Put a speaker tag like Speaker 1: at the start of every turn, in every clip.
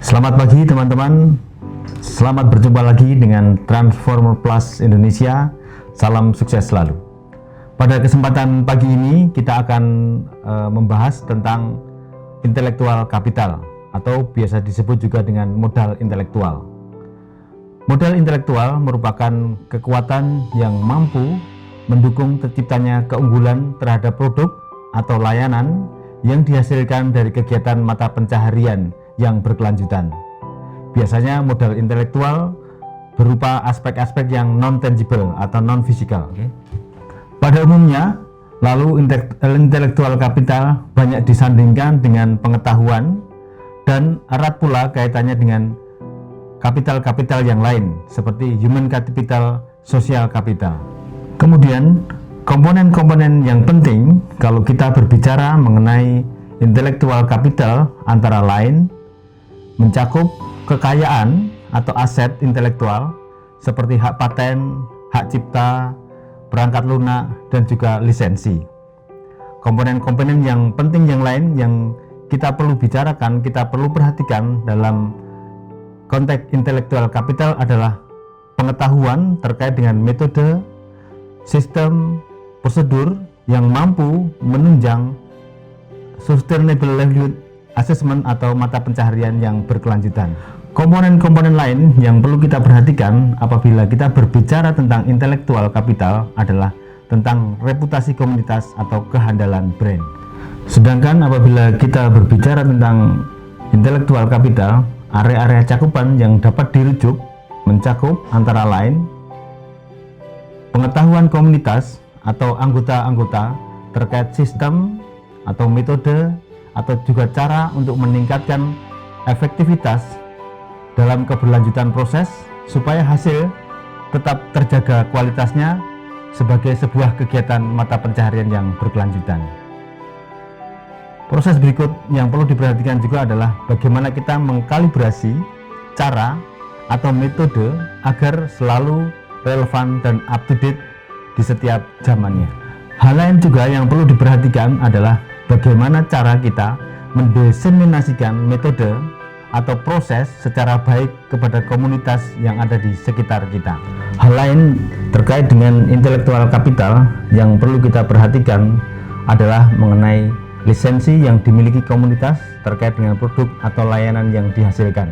Speaker 1: Selamat pagi teman-teman. Selamat berjumpa lagi dengan Transformer Plus Indonesia. Salam sukses selalu. Pada kesempatan pagi ini kita akan membahas tentang intelektual kapital atau biasa disebut juga dengan modal intelektual. Modal intelektual merupakan kekuatan yang mampu mendukung terciptanya keunggulan terhadap produk atau layanan yang dihasilkan dari kegiatan mata pencaharian yang berkelanjutan. Biasanya modal intelektual berupa aspek-aspek yang non-tangible atau non-fisikal. Pada umumnya, lalu intelektual kapital banyak disandingkan dengan pengetahuan dan erat pula kaitannya dengan kapital-kapital yang lain seperti human capital, social capital. Kemudian, komponen-komponen yang penting kalau kita berbicara mengenai intelektual kapital antara lain mencakup kekayaan atau aset intelektual seperti hak paten, hak cipta, perangkat lunak, dan juga lisensi. Komponen-komponen yang penting yang lain yang kita perlu bicarakan, kita perlu perhatikan dalam konteks intelektual kapital adalah pengetahuan terkait dengan metode, sistem, prosedur yang mampu menunjang sustainable livelihood assessment atau mata pencaharian yang berkelanjutan. Komponen-komponen lain yang perlu kita perhatikan apabila kita berbicara tentang intelektual kapital adalah tentang reputasi komunitas atau kehandalan brand. Sedangkan apabila kita berbicara tentang intelektual kapital, area-area cakupan yang dapat dirujuk mencakup antara lain pengetahuan komunitas atau anggota-anggota terkait sistem atau metode atau juga cara untuk meningkatkan efektivitas dalam keberlanjutan proses supaya hasil tetap terjaga kualitasnya sebagai sebuah kegiatan mata pencaharian yang berkelanjutan. Proses berikut yang perlu diperhatikan juga adalah bagaimana kita mengkalibrasi cara atau metode agar selalu relevan dan up to date di setiap zamannya. Hal lain juga yang perlu diperhatikan adalah bagaimana cara kita mendiseminasikan metode atau proses secara baik kepada komunitas yang ada di sekitar kita. Hal lain terkait dengan intelektual kapital yang perlu kita perhatikan adalah mengenai lisensi yang dimiliki komunitas terkait dengan produk atau layanan yang dihasilkan.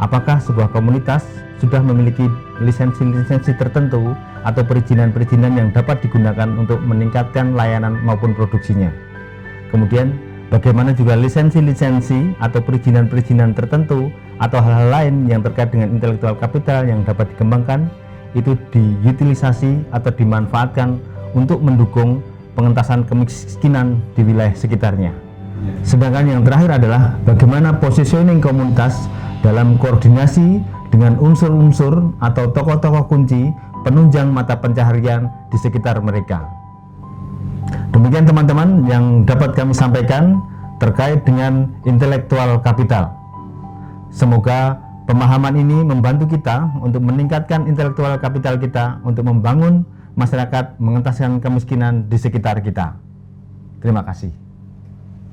Speaker 1: Apakah sebuah komunitas sudah memiliki lisensi-lisensi tertentu atau perizinan-perizinan yang dapat digunakan untuk meningkatkan layanan maupun produksinya. Kemudian bagaimana juga lisensi-lisensi atau perizinan-perizinan tertentu atau hal-hal lain yang terkait dengan intelektual kapital yang dapat dikembangkan itu diutilisasi atau dimanfaatkan untuk mendukung pengentasan kemiskinan di wilayah sekitarnya. Sedangkan yang terakhir adalah bagaimana positioning komunitas dalam koordinasi dengan unsur-unsur atau tokoh-tokoh kunci penunjang mata pencaharian di sekitar mereka. Demikian teman-teman yang dapat kami sampaikan terkait dengan intelektual kapital. Semoga pemahaman ini membantu kita untuk meningkatkan intelektual kapital kita untuk membangun masyarakat mengentaskan kemiskinan di sekitar kita. Terima kasih.